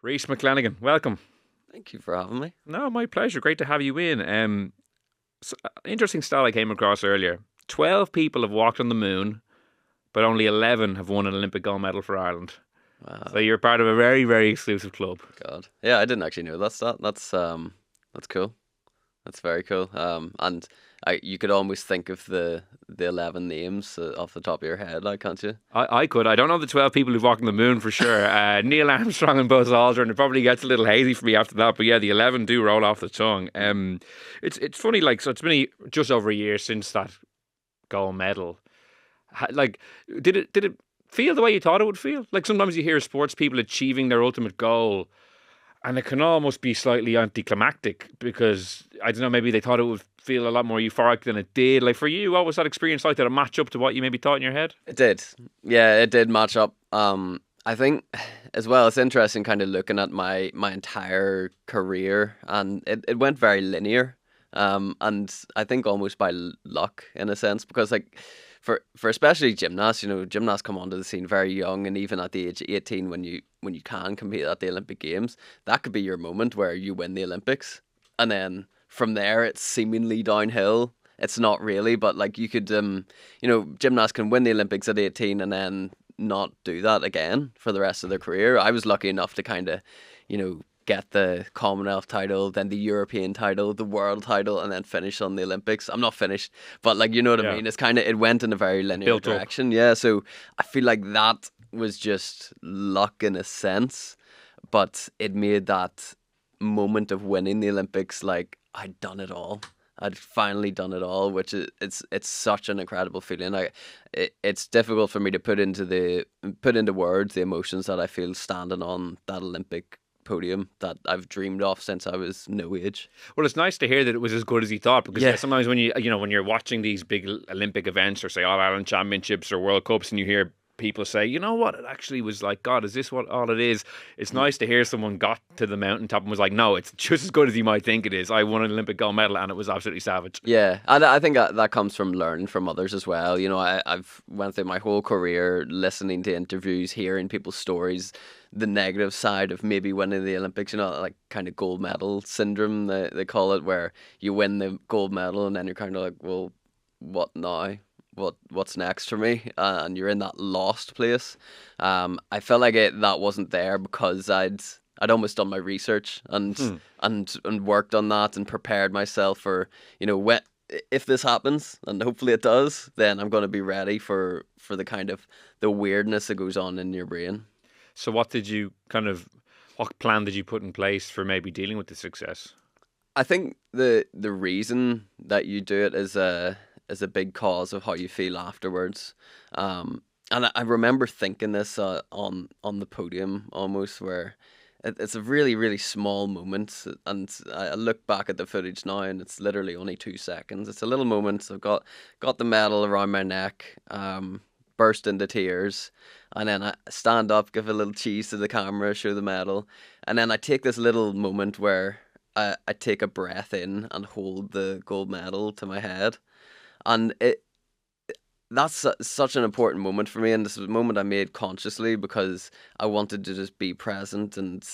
Rhys McClenaghan, welcome. Thank you for having me. No, my pleasure. Great to have you in. Interesting stat I came across earlier. 12 people have walked on the moon, but only 11 have won an Olympic gold medal for Ireland. So Wow, you're part of a very, very exclusive club. God. Yeah, I didn't actually know that stat. That's cool. That's very cool. And you could almost think of the 11 names off the top of your head, like, can't you? I could. I don't know the 12 people who've walked on the moon for sure. Neil Armstrong and Buzz Aldrin. It probably gets a little hazy for me after that. But yeah, the 11 do roll off the tongue. It's funny, like, so it's been just over a year since that gold medal. Like, did it feel the way you thought it would feel? Like, sometimes you hear sports people achieving their ultimate goal, and it can almost be slightly anticlimactic because, I don't know, maybe they thought it would feel a lot more euphoric than it did. Like, for you, what was that experience like? Did it match up to what you maybe thought in your head? It did. Yeah, it did match up. I think as well, it's interesting kind of looking at my entire career, and it went very linear. And I think almost by luck in a sense, because like for especially gymnasts, gymnasts come onto the scene very young, and even at the age of 18, when you can compete at the Olympic Games, that could be your moment where you win the Olympics, and then from there it's seemingly downhill. It's not really, but like you could, gymnasts can win the Olympics at 18 and then not do that again for the rest of their career. I was lucky enough to kind of, get the Commonwealth title, then the European title, the world title, and then finish on the Olympics. I'm not finished, but like, you know what I Yeah. mean? It's kind of, it went in a very linear Built up. direction. Yeah. So I feel like that was just luck in a sense, but it made that moment of winning the Olympics like I'd done it all. I'd finally done it all, which is it's such an incredible feeling. It's difficult for me to put into words the emotions that I feel standing on that Olympic podium that I've dreamed of since I was no age. Well, it's nice to hear that it was as good as you thought, because Yeah. sometimes when when you're watching these big Olympic events, or say All Ireland Championships or World Cups, and you hear people say, you know what, it actually was like, God, is this what all it is? It's nice to hear someone got to the mountaintop and was like, no, it's just as good as you might think it is. I won an Olympic gold medal and it was absolutely savage. Yeah, and I think that comes from learning from others as well. I've went through my whole career listening to interviews, hearing people's stories, the negative side of maybe winning the Olympics, like kind of gold medal syndrome, they call it, where you win the gold medal and then you're kind of like, well, what now? What's next for me? And you're in that lost place. I felt like that wasn't there because I'd almost done my research and worked on that and prepared myself for, when, if this happens, and hopefully it does, then I'm going to be ready for the kind of the weirdness that goes on in your brain. So what plan did you put in place for maybe dealing with the success? I think the reason that you do it is a big cause of how you feel afterwards. And I remember thinking this on the podium almost, where it's a really, really small moment, and I look back at the footage now, and it's literally only 2 seconds. It's a little moment. I've got the medal around my neck, burst into tears, and then I stand up, give a little cheese to the camera, show the medal, and then I take this little moment where I take a breath in and hold the gold medal to my head, and that's such an important moment for me, and this is a moment I made consciously because I wanted to just be present and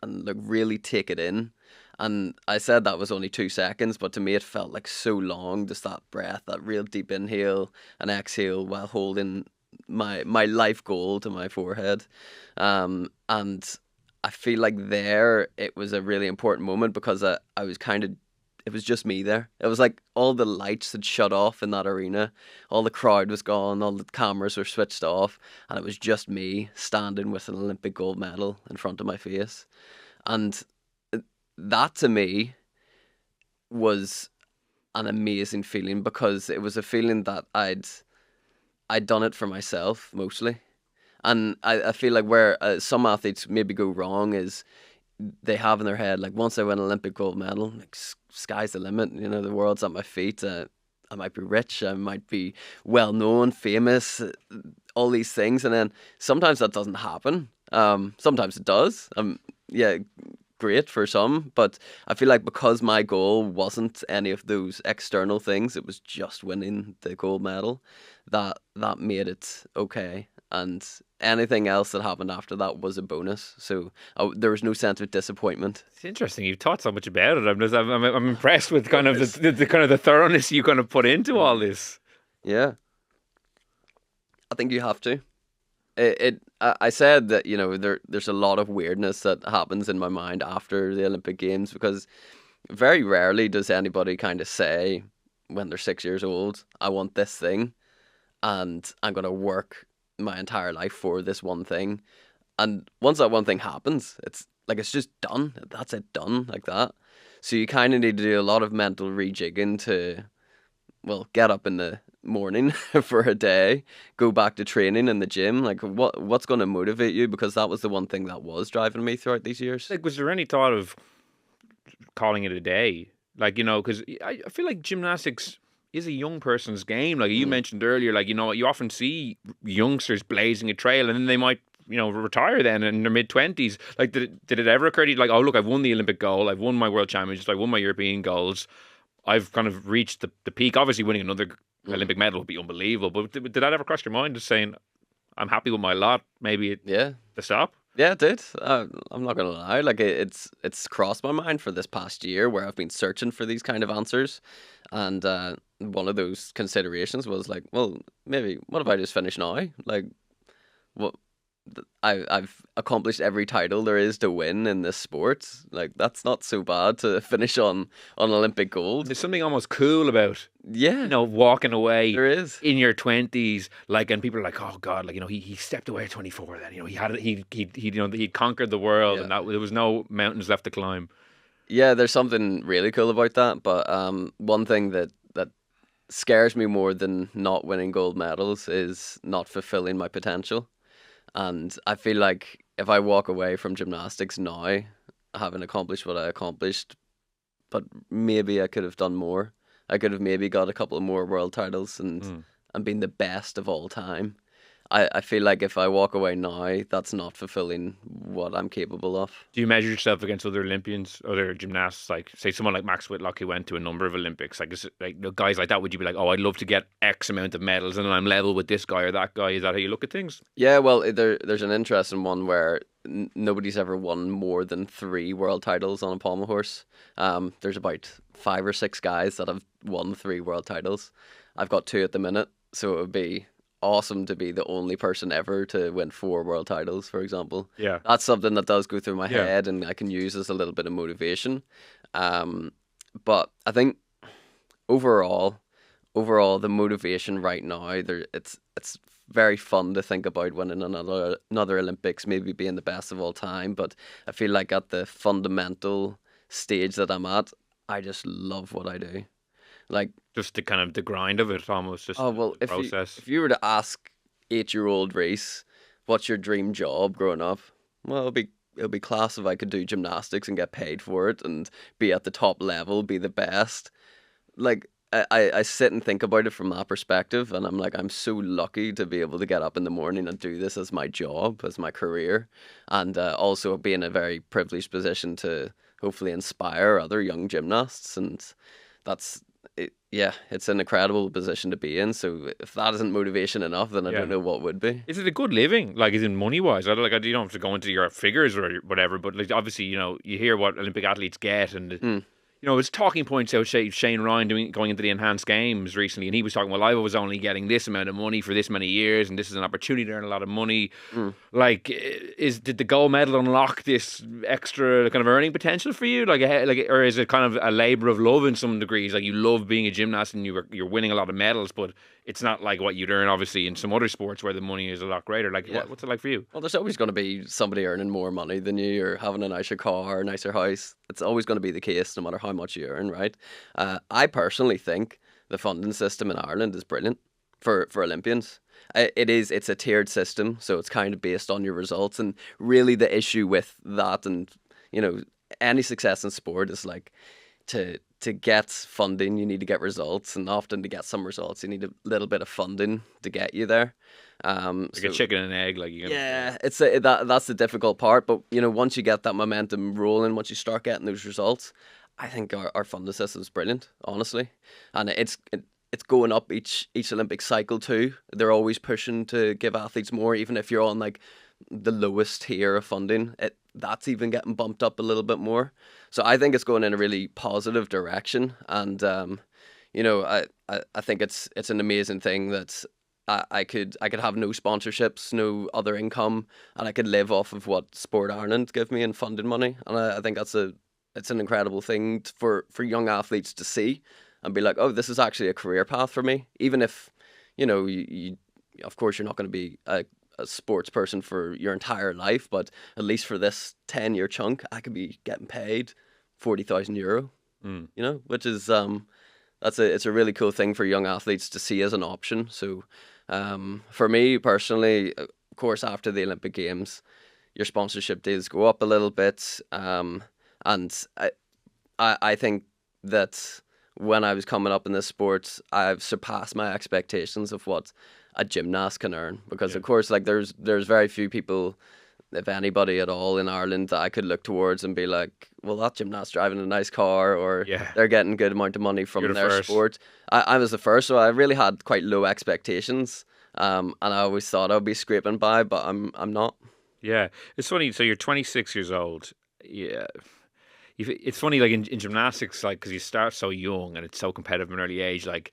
like really take it in. And I said that was only 2 seconds, but to me it felt like so long. Just that breath, that real deep inhale and exhale while holding my life goal to my forehead. And I feel like there it was a really important moment because I was kind of, it was just me there. It was like all the lights had shut off in that arena. All the crowd was gone. All the cameras were switched off. And it was just me standing with an Olympic gold medal in front of my face. And that to me was an amazing feeling because it was a feeling that I'd done it for myself mostly. And I feel like where some athletes maybe go wrong is they have in their head, like, once I win an Olympic gold medal, like, sky's the limit. The world's at my feet. I might be rich. I might be well known, famous, all these things. And then sometimes that doesn't happen. Sometimes it does. Yeah, great for some. But I feel like because my goal wasn't any of those external things, it was just winning the gold medal, that made it okay. and anything else that happened after that was a bonus. So there was no sense of disappointment. It's interesting. You've taught so much about it. I'm impressed with kind of the kind of the thoroughness you kind of put into all this. Yeah, I think you have to. I said that, you know, there's a lot of weirdness that happens in my mind after the Olympic Games, because very rarely does anybody kind of say when they're 6 years old, I want this thing and I'm going to work my entire life for this one thing. And once that one thing happens, it's just done. That's it, done like that. So you kind of need to do a lot of mental rejigging to, well, get up in the morning for a day, go back to training in the gym. Like, what's going to motivate you? Because that was the one thing that was driving me throughout these years. Like, was there any thought of calling it a day? Like, you know, because I feel like gymnastics is a young person's game. Like you mentioned earlier, like, you know, you often see youngsters blazing a trail and then they might, you know, retire then in their mid-20s. Like, did it ever occur to you, like, oh, look, I've won the Olympic gold, I've won my world championships, I've won my European goals, I've kind of reached the peak. Obviously, winning another Olympic medal would be unbelievable, but did that ever cross your mind, just saying, I'm happy with my lot, maybe to stop? Yeah, it did. I'm not gonna lie. Like, it's crossed my mind for this past year, where I've been searching for these kind of answers, and one of those considerations was like, well, maybe what if I just finish now? Like, what? I've accomplished every title there is to win in this sport. Like, that's not so bad to finish on Olympic gold. There's something almost cool about, yeah, you know, walking away there is in your 20s, like, and people are like, oh God, like, you know, he stepped away at 24. Then, you know, he'd conquered the world, and that there was no mountains left to climb. Yeah, there's something really cool about that. But one thing that scares me more than not winning gold medals is not fulfilling my potential. And I feel like if I walk away from gymnastics now, having accomplished what I accomplished, but maybe I could have done more. I could have maybe got a couple of more world titles and been the best of all time. I feel like if I walk away now, that's not fulfilling what I'm capable of. Do you measure yourself against other Olympians, other gymnasts, like, say, someone like Max Whitlock, who went to a number of Olympics? Like, is it, like, guys like that, would you be like, oh, I'd love to get X amount of medals and I'm level with this guy or that guy? Is that how you look at things? Yeah, well, there's an interesting one where nobody's ever won more than 3 world titles on a pommel horse. There's about 5 or 6 guys that have won 3 world titles. I've got 2 at the minute, so it would be awesome to be the only person ever to win 4 world titles, for example. Yeah, that's something that does go through my head, and I can use as a little bit of motivation. But I think overall, the motivation right now, it's very fun to think about winning another Olympics, maybe being the best of all time. But I feel like at the fundamental stage that I'm at, I just love what I do. Like, just the kind of the grind of it, almost, just the process. If you were to ask 8-year-old Rhys, what's your dream job growing up? Well, it'll be class if I could do gymnastics and get paid for it and be at the top level, be the best. Like, I sit and think about it from that perspective, and I'm like, I'm so lucky to be able to get up in the morning and do this as my job, as my career, and also be in a very privileged position to hopefully inspire other young gymnasts. And that's it. Yeah, it's an incredible position to be in. So if that isn't motivation enough, then I don't know what would be. Is it a good living? Like, is it money wise? I don't have to go into your figures or whatever, but like, obviously, you know, you hear what Olympic athletes get, and you know, it's talking points out. Shane Ryan going into the enhanced games recently, and he was talking, well, I was only getting this amount of money for this many years, and this is an opportunity to earn a lot of money. Like, did the gold medal unlock this extra kind of earning potential for you? Like, or is it kind of a labour of love in some degrees? Like, you love being a gymnast and you're winning a lot of medals, but it's not like what you'd earn, obviously, in some other sports where the money is a lot greater. Like, what's it like for you? Well, there's always going to be somebody earning more money than you, or having a nicer car, a nicer house. It's always going to be the case, no matter how much you earn, right? I personally think the funding system in Ireland is brilliant for Olympians. It's a tiered system, so it's kind of based on your results. And really, the issue with that, and you know, any success in sport is like, to get funding, you need to get results, and often to get some results, you need a little bit of funding to get you there. Like a chicken and egg, like you. It's that's the difficult part. But you know, once you get that momentum rolling, once you start getting those results, I think our funding system is brilliant, honestly, and it's going up each Olympic cycle too. They're always pushing to give athletes more, even if you're on like the lowest tier of funding. That's even getting bumped up a little bit more. So I think it's going in a really positive direction, and I think it's an amazing thing that I could have no sponsorships, no other income, and I could live off of what Sport Ireland give me in funding money, and I think it's an incredible thing for young athletes to see and be like, oh, this is actually a career path for me. Even if, you of course, you're not going to be a sports person for your entire life, but at least for this 10-year chunk, I could be getting paid €40,000, which is, it's a really cool thing for young athletes to see as an option. So for me personally, of course, after the Olympic Games, your sponsorship deals go up a little bit. And I think that when I was coming up in this sport, I've surpassed my expectations of what a gymnast can earn. Because of course, like there's very few people, if anybody at all, in Ireland that I could look towards and be like, well, that gymnast driving a nice car, or they're getting a good amount of money from their sport. I was the first, so I really had quite low expectations. And I always thought I'd be scraping by, but I'm not. Yeah, it's funny. So you're 26 years old. Yeah. It's funny, like in gymnastics, like, because you start so young and it's so competitive at an early age, like,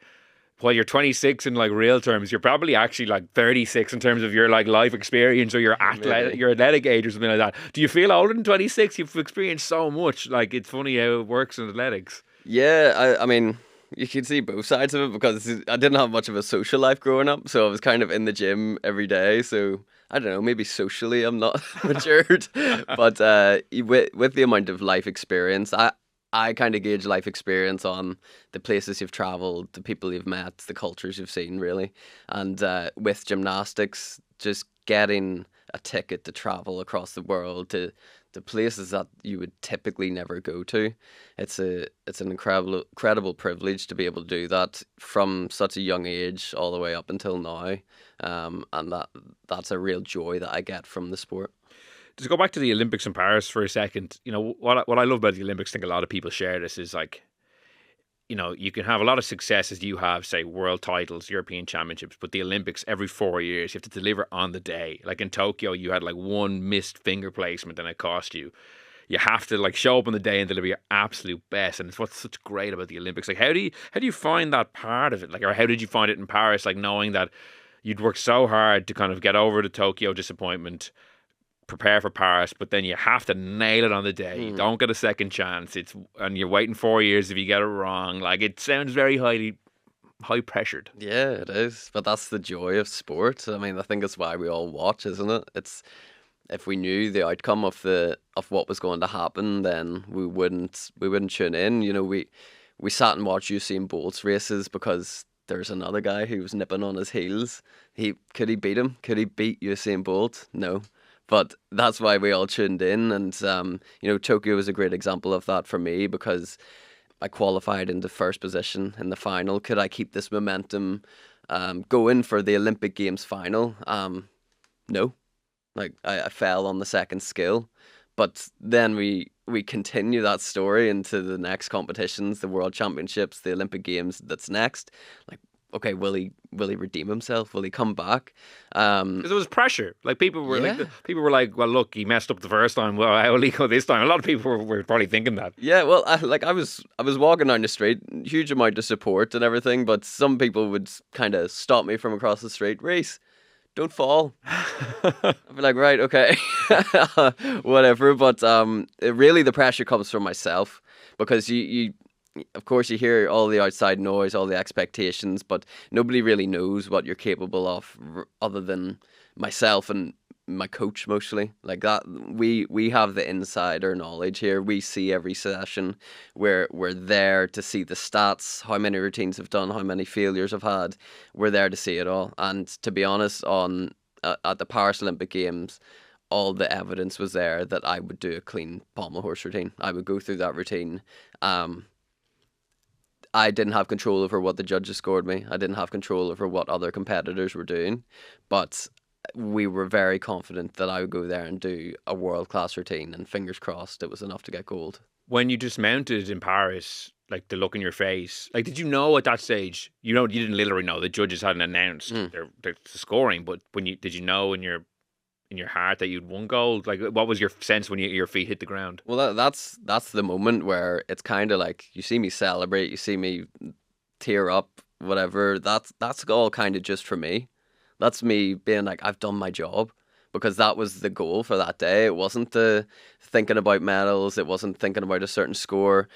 while you're 26 in like real terms, you're probably actually like 36 in terms of your like life experience or your athletic age or something like that. Do you feel older than 26? You've experienced so much. Like, it's funny how it works in athletics. Yeah, I mean, you can see both sides of it, because I didn't have much of a social life growing up, so I was kind of in the gym every day. So I don't know, maybe socially I'm not matured, but with the amount of life experience, I kind of gauge life experience on the places you've travelled, the people you've met, the cultures you've seen, really. And with gymnastics, just getting a ticket to travel across the world to places that you would typically never go to, it's an incredible privilege to be able to do that from such a young age all the way up until now. And that's a real joy that I get from the sport. To go back to the Olympics in Paris for a second, what I love about the Olympics, I think a lot of people share this, is like, you can have a lot of successes. You have, say, world titles, European championships, but the Olympics every 4 years, you have to deliver on the day. Like in Tokyo, you had like one missed finger placement and it cost you. You have to like show up on the day and deliver your absolute best, and it's what's such great about the Olympics. Like, how do you find that part of it? Like, or how did you find it in Paris? Like, knowing that you'd worked so hard to kind of get over the Tokyo disappointment, prepare for Paris, but then you have to nail it on the day. You don't get a second chance. And you're waiting 4 years if you get it wrong. Like, it sounds very high pressured. Yeah, it is. But that's the joy of sport. I mean, I think that's why we all watch, isn't it? It's, if we knew the outcome of what was going to happen, then we wouldn't tune in. We sat and watched Usain Bolt's races because there's another guy who was nipping on his heels. Could he beat him? Could he beat Usain Bolt? No. But that's why we all tuned in, and Tokyo was a great example of that for me, because I qualified into first position in the final. Could I keep this momentum going for the Olympic Games final? No, like I fell on the second skill, but then we continue that story into the next competitions, the World Championships, the Olympic Games that's next. Like, okay, will he redeem himself? Will he come back? Because there was pressure. Like, people were like, well, look, he messed up the first time. Well, how will he go this time? A lot of people were probably thinking that. Yeah, well, I was walking down the street, huge amount of support and everything, but some people would kind of stop me from across the street. Rhys, don't fall. I'd be like, right, okay, whatever. But really, the pressure comes from myself, because you of course, you hear all the outside noise, all the expectations, but nobody really knows what you're capable of other than myself and my coach mostly. Like that, we have the insider knowledge here. We see every session. We're there to see the stats, how many routines I've done, how many failures I've had. We're there to see it all. And to be honest, at the Paris Olympic Games, all the evidence was there that I would do a clean pommel horse routine. I would go through that routine. I didn't have control over what the judges scored me. I didn't have control over what other competitors were doing. But we were very confident that I would go there and do a world-class routine, and fingers crossed it was enough to get gold. When you dismounted in Paris, like the look in your face, like did you know at that stage? You didn't literally know. The judges hadn't announced their scoring, but did you know in your heart that you'd won gold? Like, what was your sense when your feet hit the ground? Well, that's the moment where it's kind of like you see me celebrate, you see me tear up, whatever. That's all kind of just for me. That's me being like, I've done my job, because that was the goal for that day. It wasn't thinking about medals. It wasn't thinking about a certain score.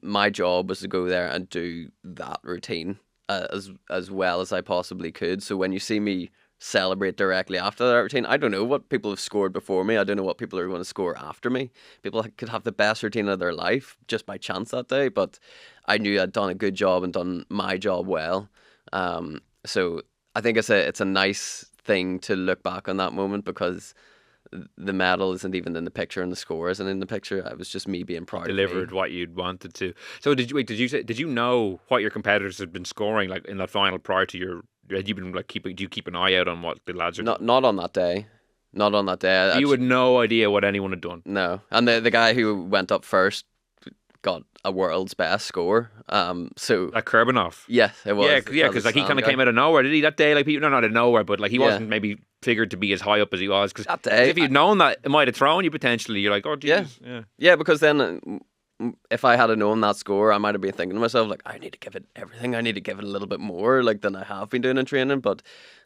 My job was to go there and do that routine as well as I possibly could. So when you see me celebrate directly after that routine, I don't know what people have scored before me. I don't know what people are going to score after me. People could have the best routine of their life just by chance that day, but I knew I'd done a good job and done my job well. So I think it's a nice thing to look back on that moment, because the medal isn't even in the picture and the score isn't in the picture. It was just me being proud. Delivered of me. what you'd wanted to. So did you know what your competitors had been scoring like in that final prior to your? Had you been like do you keep an eye out on what the lads are doing? Not on that day. Not on that day. So you had no idea what anyone had done. No, and the guy who went up first got a world's best score. So Like Kurbanov. yeah, it was. Yeah, because like he kind of came out of nowhere, did he? That day, like people, not out of nowhere, but like he wasn't maybe figured to be as high up as he was. Because that day, if you'd known that, it might have thrown you potentially. You're like, oh, geez. Yeah. Because then, if I had known that score, I might have been thinking to myself like, I need to give it everything. I need to give it a little bit more, like than I have been doing in training. But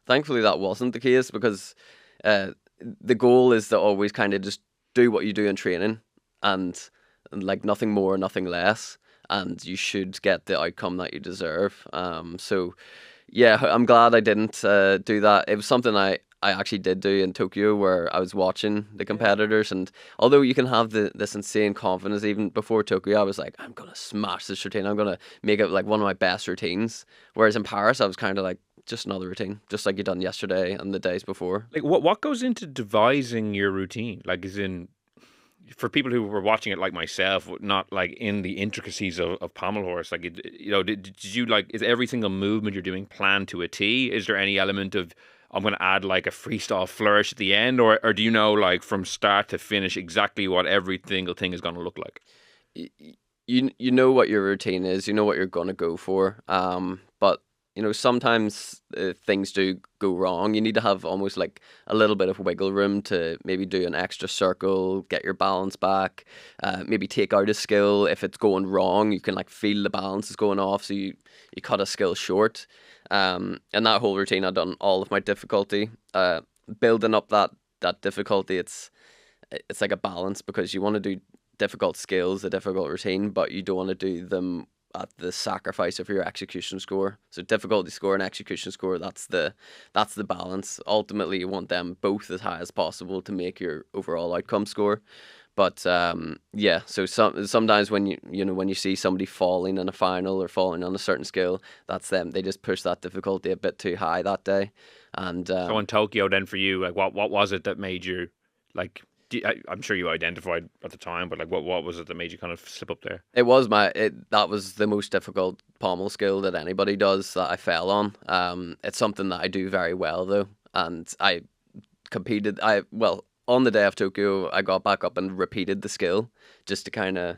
thankfully, that wasn't the case, because the goal is to always kind of just do what you do in training, and like nothing more, nothing less, and you should get the outcome that you deserve. So yeah, I'm glad I didn't do that. It was something I actually did do in Tokyo, where I was watching the competitors, and although you can have this insane confidence, even before Tokyo, I was like, I'm gonna smash this routine, I'm gonna make it like one of my best routines. Whereas in Paris, I was kind of like, just another routine, just like you done yesterday and the days before. Like what goes into devising your routine? Like, as in, for people who were watching it like myself, not like in the intricacies of pommel horse, like did you like, is every single movement you're doing planned to a T? Is there any element of, I'm going to add like a freestyle flourish at the end, or do you know like from start to finish exactly what every single thing is going to look like? You know what your routine is, you know what you're going to go for, but sometimes things do go wrong. You need to have almost like a little bit of wiggle room to maybe do an extra circle, get your balance back, maybe take out a skill. If it's going wrong, you can like feel the balance is going off, so you cut a skill short. And that whole routine, I've done all of my difficulty. Building up that difficulty, it's like a balance, because you want to do difficult skills, a difficult routine, but you don't want to do them at the sacrifice of your execution score. So difficulty score and execution score, that's the balance. Ultimately, you want them both as high as possible to make your overall outcome score. But so sometimes when you see somebody falling in a final or falling on a certain skill, that's them. They just push that difficulty a bit too high that day. And so in Tokyo, then for you, like what was it that made you like? I'm sure you identified at the time, but like what was it that made you kind of slip up there? It was that was the most difficult pommel skill that anybody does that I fell on. It's something that I do very well though, and I competed. On the day of Tokyo, I got back up and repeated the skill just to kind of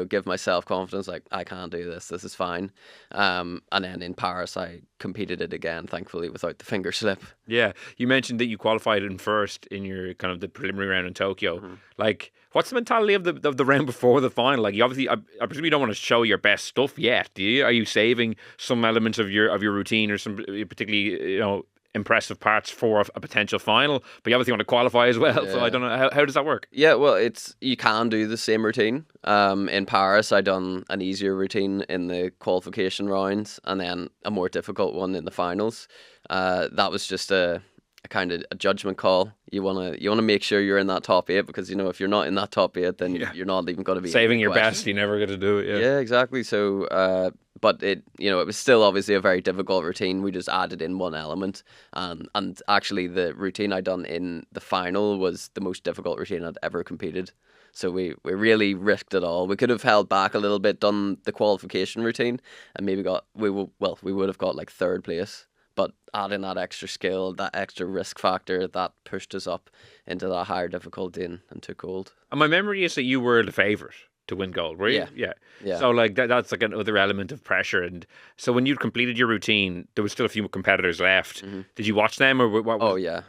give myself confidence, like I can do this is fine. And then in Paris I competed it again, thankfully without the finger slip. Yeah, you mentioned that you qualified in first in your kind of the preliminary round in Tokyo. Mm-hmm. Like, what's the mentality of the round before the final? Like, you obviously, I presume you don't want to show your best stuff yet, do you? Are you saving some elements of your routine or some particularly impressive parts for a potential final, but you obviously want to qualify as well? Yeah. So I don't know, how does that work? Yeah, well, you can do the same routine. In Paris I done an easier routine in the qualification rounds, and then a more difficult one in the finals. That was just a kind of a judgment call. You want to make sure you're in that top 8, because if you're not in that top 8, then you're not even going to be saving your best. You never get to do it. Yeah, exactly. So but it was still obviously a very difficult routine. We just added in one element, and actually the routine I done in the final was the most difficult routine I'd ever competed. So we really risked it all. We could have held back a little bit, done the qualification routine, and maybe we would have got like third place. but adding that extra skill, that extra risk factor, that pushed us up into that higher difficulty and took hold. And my memory is that you were the favourite to win gold, were you? Yeah. So like that's like another element of pressure. And so when you'd completed your routine, there was still a few competitors left. Did you watch them, or what? Oh yeah.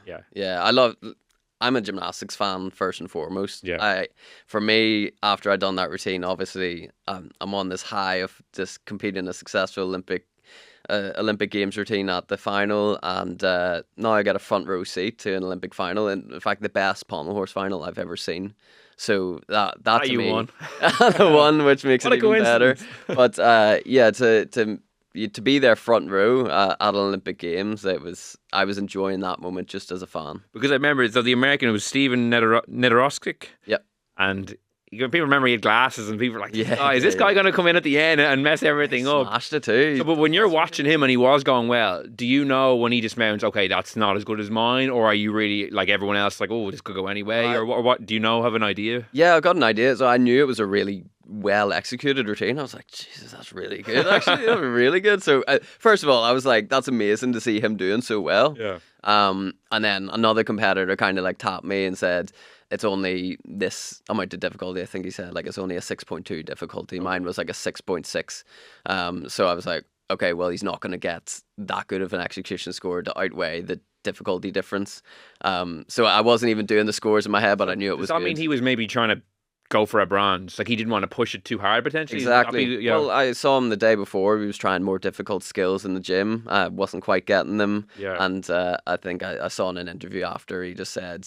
I'm a gymnastics fan first and foremost. Yeah. For me, after I'd done that routine, obviously, I'm on this high of just competing a successful Olympic Games routine at the final, and now I get a front row seat to an Olympic final, and in fact, the best pommel horse final I've ever seen. So that to you me, won. the one which makes What it a even better. coincidence. But to be there front row at Olympic Games, I was enjoying that moment just as a fan. Because I remember, so the American was Steven Nedoroscik. Yep. And people remember he had glasses, and people were like, Yeah, is this guy going to come in at the end and mess everything up? Smashed it too. So, but when you're watching him and he was going well, do you know when he dismounts, okay, that's not as good as mine? Or are you really, like everyone else, like, oh, this could go anyway? Or what? Do you have an idea? Yeah, I got an idea. So I knew it was a really well executed routine. I was like, Jesus, that's really good. Actually, that was really good. So first of all, I was like, that's amazing to see him doing so well. Yeah. And then another competitor kind of like tapped me and said, it's only this amount of difficulty. I think he said like it's only a 6.2 difficulty. Mine was like a 6.6. So I was like, okay, well, he's not going to get that good of an execution score to outweigh the difficulty difference. So I wasn't even doing the scores in my head, but I knew it was Does that good. mean he was maybe trying to go for a bronze? Like he didn't want to push it too hard potentially? Exactly. Well, I saw him the day before. He was trying more difficult skills in the gym. Wasn't quite getting them. Yeah. And I think I saw in an interview after, he just said,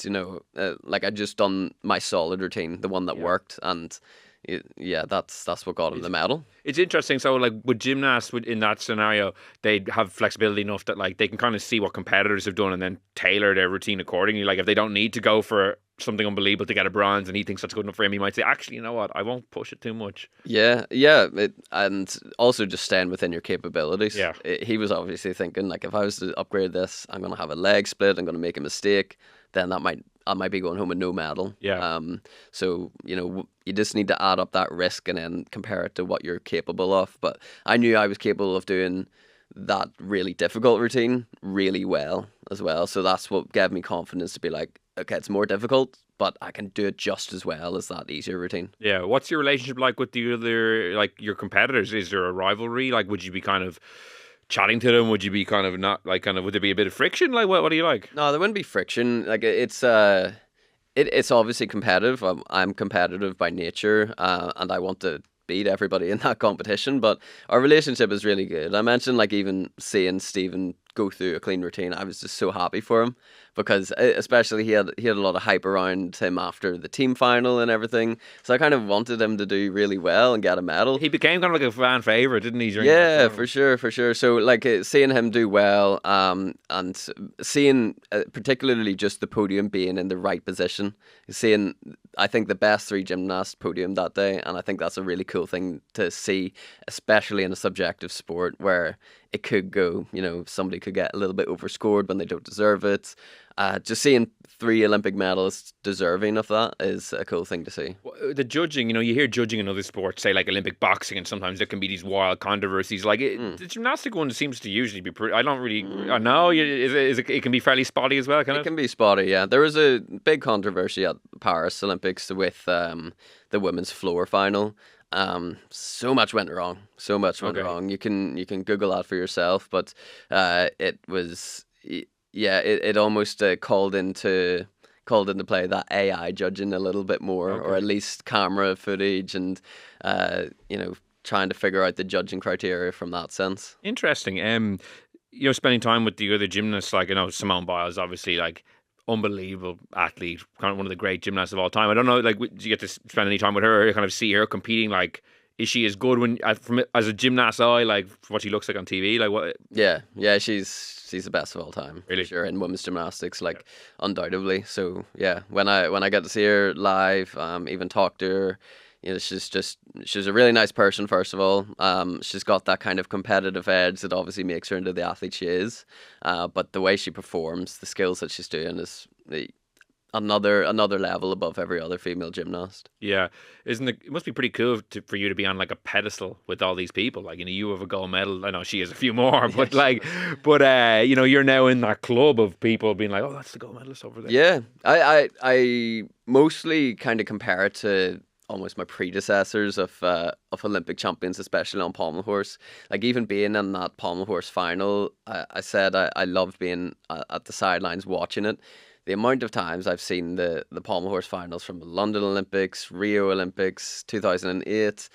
like I just done my solid routine, the one that worked, and that's what got him the medal. It's interesting. So, like, with gymnasts, in that scenario, they have flexibility enough that, like, they can kind of see what competitors have done and then tailor their routine accordingly. Like, if they don't need to go for something unbelievable to get a bronze and he thinks that's good enough for him, he might say, actually, you know what, I won't push it too much. Yeah. And also just staying within your capabilities. Yeah. He was obviously thinking, like, if I was to upgrade this, I'm going to have a leg split, I'm going to make a mistake, then I might be going home with no medal. Yeah. So, you just need to add up that risk and then compare it to what you're capable of. But I knew I was capable of doing that really difficult routine really well as well. So that's what gave me confidence to be like, okay, it's more difficult, but I can do it just as well as that easier routine. Yeah. What's your relationship like with the other, like your competitors? Is there a rivalry? Like, would you be kind of chatting to them? Would you be kind of not like would there be a bit of friction? Like, what do you like? No, there wouldn't be friction. Like it's obviously competitive. I'm competitive by nature, and I want to beat everybody in that competition. But our relationship is really good. I mentioned like even seeing Stephen go through a clean routine, I was just so happy for him because especially he had a lot of hype around him after the team final and everything. So I kind of wanted him to do really well and get a medal. He became kind of like a fan favorite, didn't he? Yeah, for sure. So like seeing him do well, and seeing particularly just the podium being in the right position, seeing I think the best three gymnasts podium that day, and I think that's a really cool thing to see, especially in a subjective sport where it could go, somebody could get a little bit overscored when they don't deserve it. Just seeing three Olympic medalists deserving of that is a cool thing to see. The judging, you hear judging in other sports, say like Olympic boxing, and sometimes there can be these wild controversies. Like the gymnastic one seems to usually be pretty. I don't really. I know it can be fairly spotty as well. It can be spotty. Yeah, there was a big controversy at Paris Olympics with the women's floor final. So much went wrong. Wrong. You can Google that for yourself, but it was. Yeah, it almost called into play that AI judging a little bit more, or at least camera footage, and trying to figure out the judging criteria from that sense. Interesting. Spending time with the other gymnasts, like Simone Biles, obviously, like unbelievable athlete, kind of one of the great gymnasts of all time. I don't know, like, do you get to spend any time with her, or kind of see her competing? Like, is she as good as a gymnast eye, like what she looks like on TV? Like what? Yeah, she's the best of all time, really, sure, in women's gymnastics, like undoubtedly. So yeah, when I get to see her live, even talk to her, she's a really nice person. First of all, she's got that kind of competitive edge that obviously makes her into the athlete she is. But the way she performs, the skills that she's doing is another level above every other female gymnast. Yeah, isn't it? It must be pretty cool for you to be on like a pedestal with all these people. Like, you have a gold medal. I know she has a few more, but you're now in that club of people being like, oh, that's the gold medalist over there. Yeah, I mostly kind of compare it to almost my predecessors of Olympic champions, especially on pommel horse. Like, even being in that pommel horse final, I said I loved being at the sidelines watching it. The amount of times I've seen the pommel horse finals from the London Olympics, Rio Olympics, 2008,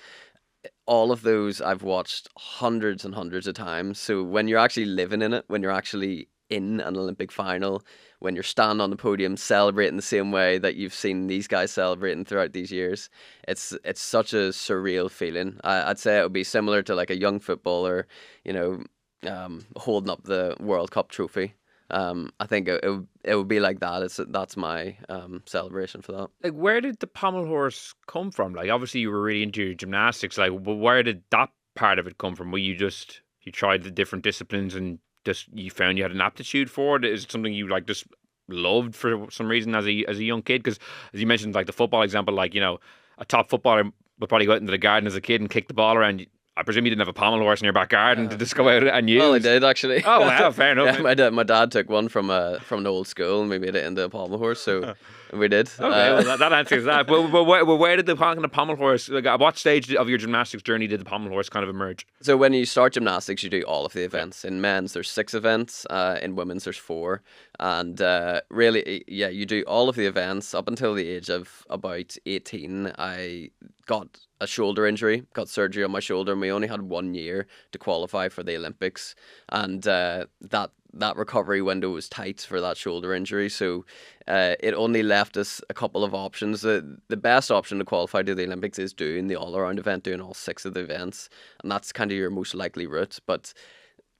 all of those I've watched hundreds and hundreds of times. So when you're actually living in it, when you're actually in an Olympic final, when you're standing on the podium celebrating the same way that you've seen these guys celebrating throughout these years, it's such a surreal feeling. I'd say it would be similar to like a young footballer, holding up the World Cup trophy. I think it would be like that. That's my celebration for that. Like, where did the pommel horse come from? Like, obviously you were really into your gymnastics. Like, but where did that part of it come from? Were you tried the different disciplines and just you found you had an aptitude for it? Is it something you like just loved for some reason as a young kid? Because as you mentioned, like the football example, like, a top footballer would probably go out into the garden as a kid and kick the ball around. I presume you didn't have a pommel horse in your back garden to just go out and use. Well, I did actually. Oh wow, fair enough. Yeah, my dad took one from an old school and we made it into a pommel horse, so we did. Okay, well that answers that. But where did the pommel horse? Like, at what stage of your gymnastics journey did the pommel horse kind of emerge? So when you start gymnastics, you do all of the events. In men's, there's 6 events. In women's, there's 4. And really, yeah, you do all of the events up until the age of about 18. I got a shoulder injury, got surgery on my shoulder, and we only had 1 year to qualify for the Olympics. And that recovery window was tight for that shoulder injury, so it only left us a couple of options. The best option to qualify to the Olympics is doing the all-around event, doing all 6 of the events, and that's kind of your most likely route. But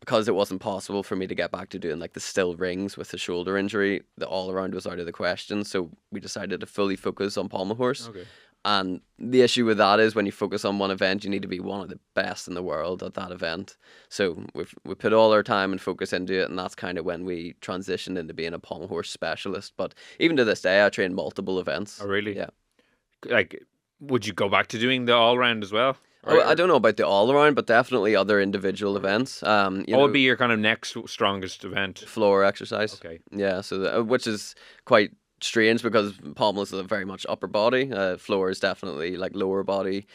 because it wasn't possible for me to get back to doing like the still rings with the shoulder injury, the all-around was out of the question, so we decided to fully focus on pommel horse. Okay. And the issue with that is when you focus on one event, you need to be one of the best in the world at that event. So we put all our time and focus into it, and that's kind of when we transitioned into being a pommel horse specialist. But even to this day, I train multiple events. Oh, really? Yeah. Like, would you go back to doing the all-round as well? I don't know about the all-around, but definitely other individual events. What would be your kind of next strongest event? Floor exercise. Okay. Yeah, so which is quite strange because pommel is very much upper body. Floor is definitely like lower body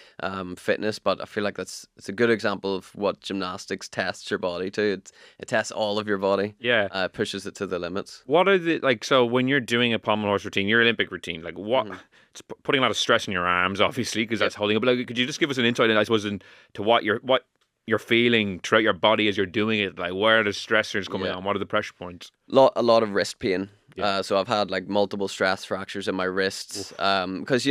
fitness, but I feel like it's a good example of what gymnastics tests your body to. It tests all of your body. Yeah. Pushes it to the limits. What are so when you're doing a pommel horse routine, your Olympic routine, like what? It's putting a lot of stress on your arms, obviously, because that's holding up. But like, could you just give us an insight, I suppose, into what you're feeling throughout your body as you're doing it? Like, where are the stressors coming on? What are the pressure points? A lot of wrist pain. Yeah. So I've had like multiple stress fractures in my wrists. Because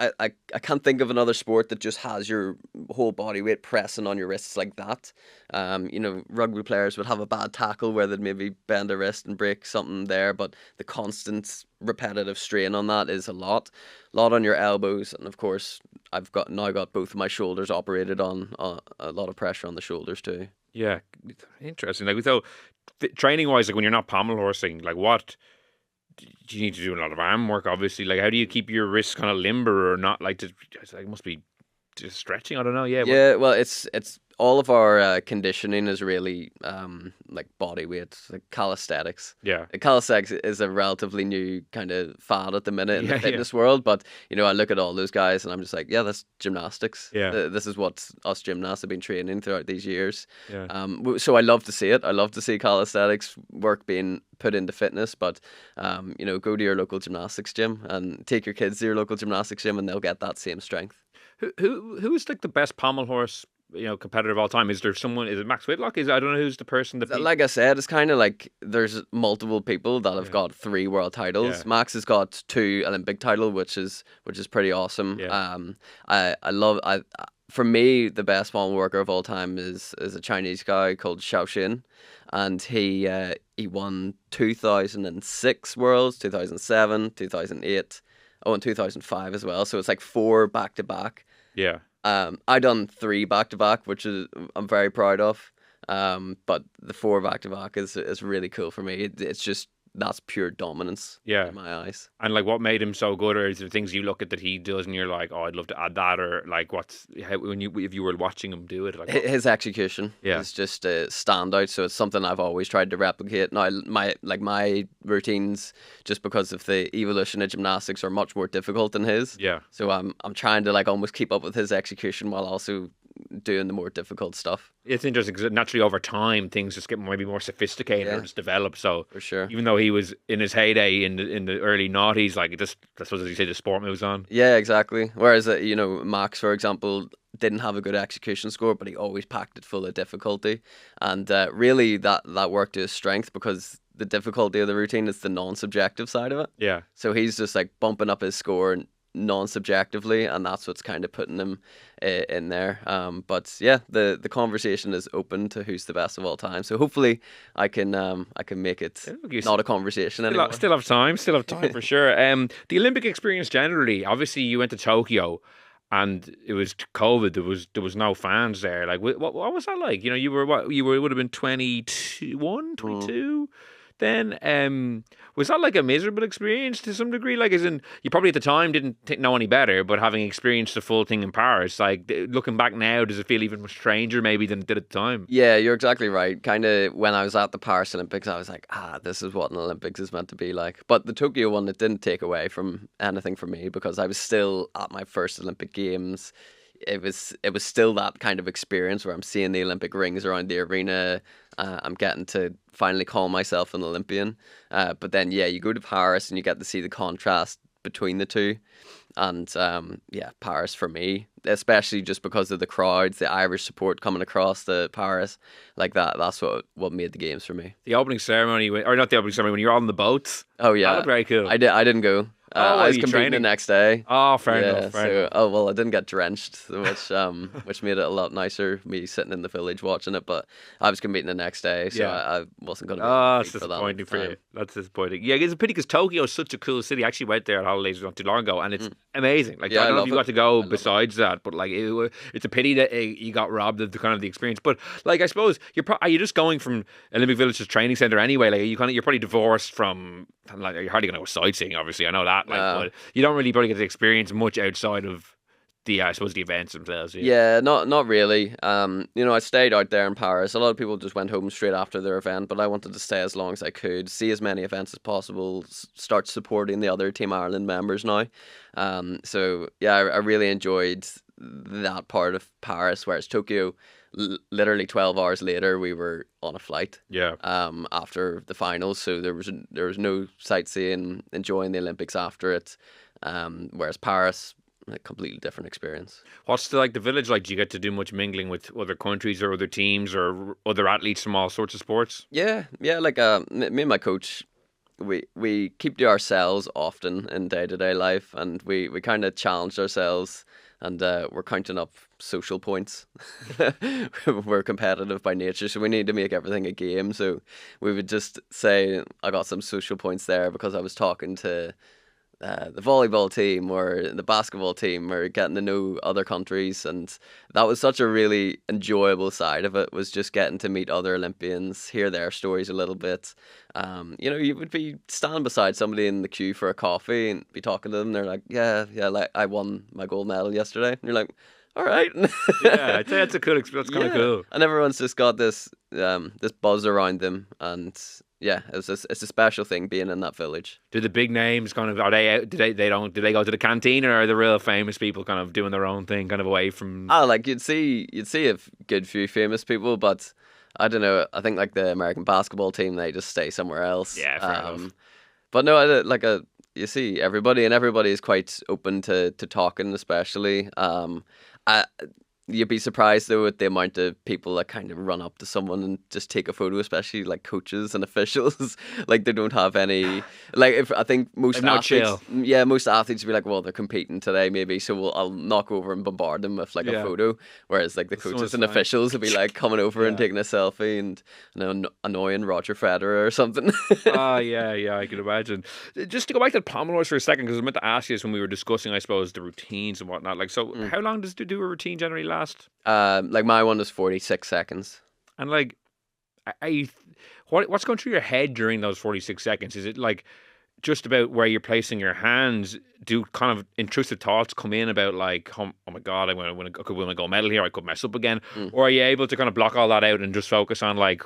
I can't think of another sport that just has your whole body weight pressing on your wrists like that. Rugby players would have a bad tackle where they'd maybe bend a wrist and break something there, but the constant repetitive strain on that is a lot on your elbows, and of course I've now got both of my shoulders operated on, a lot of pressure on the shoulders too. Yeah, interesting. Like, so training wise, like when you're not pommel horsing, like what do you need to do? A lot of arm work, obviously. Like, how do you keep your wrists kind of limber or not? Like, it must be just stretching. I don't know. Yeah. Yeah. Well, it's all of our conditioning is really like body weight, like calisthenics. Yeah. Calisthenics is a relatively new kind of fad at the minute in the fitness world, but I look at all those guys and I'm just like, yeah, that's gymnastics. Yeah. This is what us gymnasts have been training throughout these years. Yeah. So I love to see it. I love to see calisthenics work being put into fitness, but go to your local gymnastics gym and take your kids to your local gymnastics gym and they'll get that same strength. Who is like the best pommel horse competitor of all time? Is there someone? Is it Max Whitlock? I don't know who's the person that. Like I said, it's kind of like there's multiple people that have got 3 world titles. Yeah. Max has got 2 Olympic titles, which is pretty awesome. Yeah. For me, the best pommel worker of all time is a Chinese guy called Xiaoxin, and he won 2006 Worlds, 2007, 2008, and 2005 as well. So it's like 4 back to back. Yeah. I done 3 back to back, which I'm very proud of. But the 4 back to back is really cool for me. It's just that's pure dominance Yeah. in my eyes. And like, what made him so good, or is there things you look at that he does and you're like, oh, I'd love to add that, or like, if you were watching him do it, like, His execution Yeah. is just a standout. So it's something I've always tried to replicate. Now, my routines, just because of the evolution of gymnastics, are much more difficult than his. yeah, So I'm trying to like almost keep up with his execution while also doing the more difficult stuff. it's interesting because naturally over time things just get maybe more sophisticated or Yeah. just develop. So For sure. even though he was in his heyday in the early noughties, like, it just, I suppose, as you say, the sport moves on. Yeah, exactly. Whereas, Max, for example, didn't have a good execution score, but he always packed it full of difficulty. And really, that worked to his strength, because the difficulty of the routine is the non-subjective side of it. Yeah. So he's just like bumping up his score non-subjectively, and that's what's kind of putting him in there. But yeah, the conversation is open to who's the best of all time. So hopefully I can make it not a conversation anymore. Still have time for sure. The Olympic experience generally, obviously you went to Tokyo and it was COVID. There was no fans there. Like, what was that like? You would have been 21, 22 then. Was that like a miserable experience to some degree? Like, as in, you probably at the time didn't know any better, but having experienced the full thing in Paris, like, looking back now, does it feel even stranger maybe than it did at the time? Yeah, you're exactly right. Kind of when I was at the Paris Olympics, I was like, this is what an Olympics is meant to be like. But the Tokyo one, it didn't take away from anything for me, because I was still at my first Olympic Games. It was still that kind of experience where I'm seeing the Olympic rings around the arena. I'm getting to finally call myself an Olympian. But then, yeah, you go to Paris and you get to see the contrast between the two. And Paris for me, especially just because of the crowds, the Irish support coming across to Paris, like that's what made the games for me. The opening ceremony, or not the opening ceremony, when you're on the boats. Oh yeah, that looked very cool. I didn't go. I was competing training the next day. Oh, fair enough. Fair enough. Oh well, I didn't get drenched, which made it a lot nicer. Me sitting in the village watching it, but I was competing the next day, so I wasn't going to. Oh, that's disappointing for you. That's disappointing. Yeah, it's a pity because Tokyo is such a cool city. I actually went there on holidays not too long ago, and it's amazing. Like, I don't know if you got to go besides that, but like, it's a pity that you got robbed of the kind of the experience. But like, I suppose are you just going from Olympic Village's training centre anyway? Like, you're probably divorced from, like, you're hardly going to go sightseeing. Obviously, I know that. Like, but you don't really probably get to experience much outside of the, I suppose, the events themselves. Yeah, not really. I stayed out there in Paris. A lot of people just went home straight after their event, but I wanted to stay as long as I could, see as many events as possible, start supporting the other Team Ireland members now. So yeah, I really enjoyed that part of Paris, whereas Tokyo, literally 12 hours later, we were on a flight. Yeah. After the finals, so there was no sightseeing, enjoying the Olympics after it. Whereas Paris, a completely different experience. What's the village like? Do you get to do much mingling with other countries or other teams or other athletes from all sorts of sports? Yeah. Like me and my coach, we keep to ourselves often in day-to-day life, and we kind of challenged ourselves, and we're counting up social points. We're competitive by nature, so we need to make everything a game. So we would just say, I got some social points there because I was talking to the volleyball team or the basketball team, or getting to know other countries, and that was such a really enjoyable side of it, was just getting to meet other Olympians, hear their stories a little bit. You would be standing beside somebody in the queue for a coffee and be talking to them, they're like, yeah, like, I won my gold medal yesterday, and you're like, all right. Yeah, I'd say that's a cool experience. That's kind of cool. And everyone's just got this buzz around them, and yeah, it's a special thing being in that village. Do the big names kind of, are they out? Do they go to the canteen, or are the real famous people kind of doing their own thing, kind of away from? Like you'd see a good few famous people, but I don't know. I think like the American basketball team, they just stay somewhere else. Yeah, fair enough. But no, you see everybody, and everybody is quite open to talking, especially. You'd be surprised though at the amount of people that kind of run up to someone and just take a photo, especially like coaches and officials. Like they don't have any, like, if I think most athletes, most athletes would be like, well, they're competing today maybe, so I'll knock over and bombard them with like a photo. Whereas like the coaches and officials would be like coming over and taking a selfie and annoying Roger Federer or something. Yeah, I can imagine. Just to go back to the pommel horse for a second, because I meant to ask you this when we were discussing, I suppose, the routines and whatnot. Like, so how long does to do a routine generally last? Like my one was 46 seconds. And like, what's going through your head during those 46 seconds? Is it like just about where you're placing your hands? Do kind of intrusive thoughts come in about like, oh my God, I could win a gold medal here, I could mess up again? Or are you able to kind of block all that out and just focus on like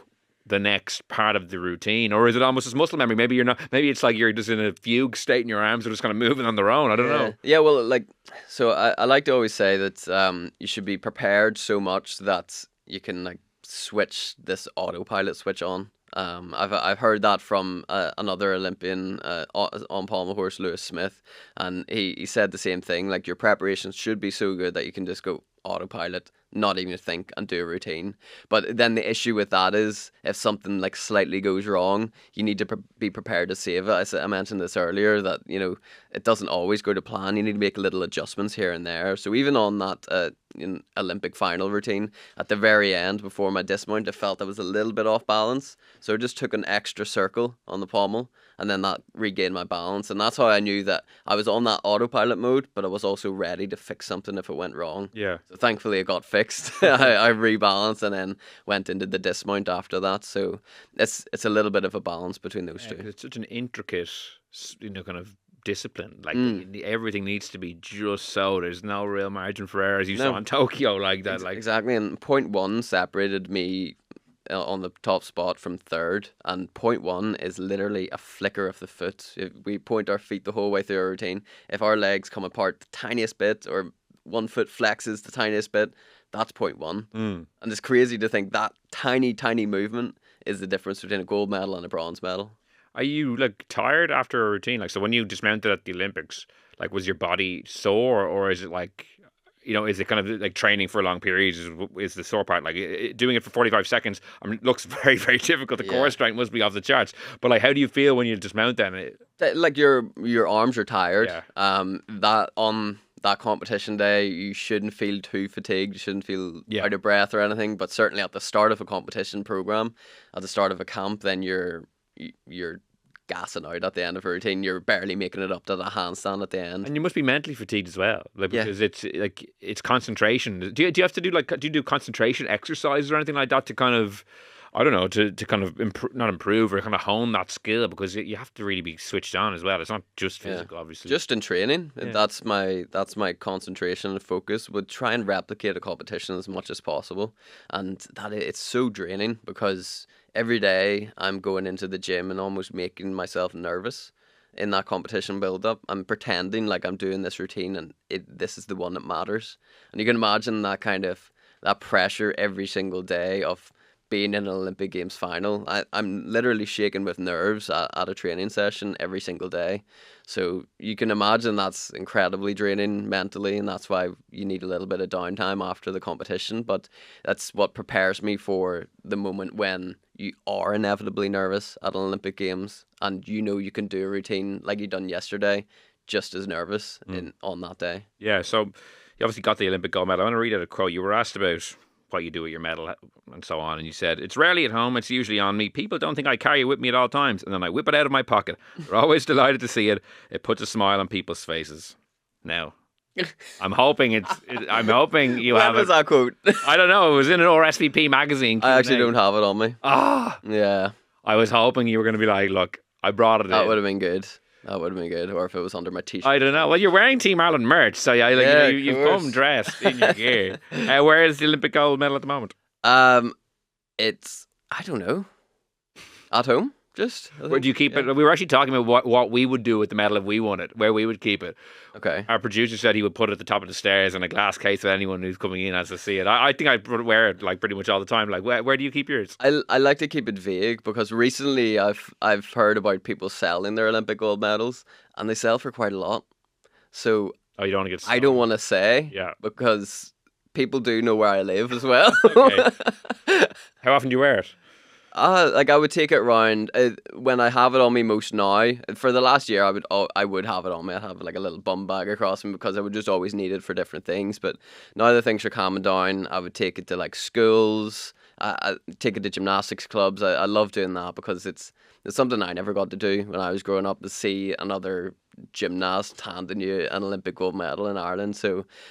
the next part of the routine? Or is it almost as muscle memory? Maybe you're not, maybe it's like you're just in a fugue state and your arms are just kind of moving on their own. I don't know. Yeah, well, like, so I like to always say that you should be prepared so much that you can like switch this autopilot switch on. I've heard that from another Olympian on pommel horse, Lewis Smith, and he said the same thing. Like, your preparations should be so good that you can just go autopilot, not even think, and do a routine. But then the issue with that is if something like slightly goes wrong, you need to be prepared to save it. I mentioned this earlier that, you know, it doesn't always go to plan. You need to make little adjustments here and there. So even on that Olympic final routine, at the very end before my dismount, I felt I was a little bit off balance. So I just took an extra circle on the pommel, and then that regained my balance. And that's how I knew that I was on that autopilot mode, but I was also ready to fix something if it went wrong. Yeah. So thankfully it got fixed. I rebalanced and then went into the dismount after that. So it's a little bit of a balance between those two. It's such an intricate, kind of discipline. Like everything needs to be just so. There's no real margin for error, as you saw in Tokyo, like that. Like exactly. And point one separated me on the top spot from third, and point one is literally a flicker of the foot. If we point our feet the whole way through our routine, if our legs come apart the tiniest bit or one foot flexes the tiniest bit, that's point one. And it's crazy to think that tiny movement is the difference between a gold medal and a bronze medal. Are you like tired after a routine? Like, so when you dismounted at the Olympics, like, was your body sore, or is it like, you know, is it kind of like training for long periods is the sore part? Like, doing it for 45 seconds, I mean, it looks very, very difficult. The core strength must be off the charts. But like, how do you feel when you dismount then? Like, your arms are tired. Yeah. That on that competition day, you shouldn't feel too fatigued. You shouldn't feel out of breath or anything. But certainly at the start of a competition program, at the start of a camp, then you're gassing out at the end of a routine. You're barely making it up to the handstand at the end, and you must be mentally fatigued as well, like, because it's concentration. Do you have to do do you do concentration exercises or anything like that to kind of, I don't know, to kind of not improve or kind of hone that skill, because you have to really be switched on as well. It's not just physical, obviously. Just in training, that's my concentration and focus. Would try and replicate a competition as much as possible, and that it's so draining because every day I'm going into the gym and almost making myself nervous in that competition build-up. I'm pretending like I'm doing this routine and this is the one that matters. And you can imagine that pressure every single day of being in an Olympic Games final. I'm literally shaking with nerves at a training session every single day. So you can imagine that's incredibly draining mentally, and that's why you need a little bit of downtime after the competition. But that's what prepares me for the moment when you are inevitably nervous at an Olympic Games, and you know you can do a routine like you done yesterday, just as nervous on that day. Yeah, so you obviously got the Olympic gold medal. I want to read out a quote. You were asked about what you do with your medal and so on, and you said, "It's rarely at home, it's usually on me. People don't think I carry it with me at all times, and then I whip it out of my pocket. They're always delighted to see it. It puts a smile on people's faces." Now, I'm hoping you When have was that quote? I don't know, it was in an RSVP magazine. I actually don't have it on me. Yeah. I was hoping you were going to be like, look, I brought it in. That would have been good. Or if it was under my t-shirt. I don't know. Well, you're wearing Team Ireland merch, so you've come dressed in your gear. Where is the Olympic gold medal at the moment? It's, I don't know, at home. Where do you keep it? We were actually talking about what we would do with the medal if we won it, where we would keep it. Okay. Our producer said he would put it at the top of the stairs in a glass case for anyone who's coming in as to see it. I think I'd wear it like pretty much all the time. Like, where do you keep yours? I like to keep it vague because recently I've heard about people selling their Olympic gold medals, and they sell for quite a lot. So you don't want to get I don't want to say, because people do know where I live as well. Okay. How often do you wear it? Like, I would take it round when I have it on me most now. For the last year, I would have it on me. I'd have like a little bum bag across me because I would just always need it for different things. But now that things are calming down, I would take it to like schools. I take it to gymnastics clubs. I love doing that because it's something I never got to do when I was growing up, to see another gymnast handing you an Olympic gold medal in Ireland. So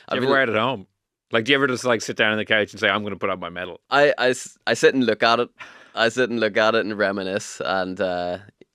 do you ever wear it at home? Like, do you ever just like sit down on the couch and say, "I'm going to put up my medal"? I sit and look at it. I sit and look at it and reminisce, and